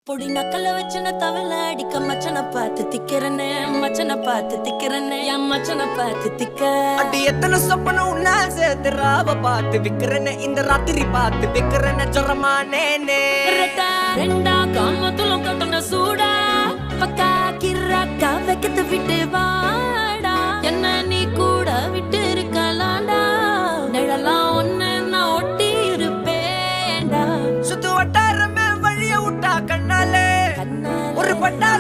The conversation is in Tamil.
பொடி நக்கல வச்சன தவள அடிக்க மச்சன பார்த்து திக்கிறனே மச்சன பார்த்து திக்கிறனே என் மச்சன பார்த்து திக்க அடி எத்தனை சொப்பன உன்னா சேர்த்து ராவ பார்த்து விக்கிறனே இந்த ராத்திரி பார்த்து விக்கிறனே ஜொரமானே ரெண்டா காமத்துலம் கட்டண சூடா பக்கா கிராக்கா வைக்கத்து விட்டு வாடா என்ன நீ கூட விட்டு இருக்கலாண்டா நிழலாம் ஒன்னு நான் ஒட்டி இருப்பேன்டா சுத்து வட்டாரமே வழிய விட்டா கண்ணாலே ஒரு பட்டா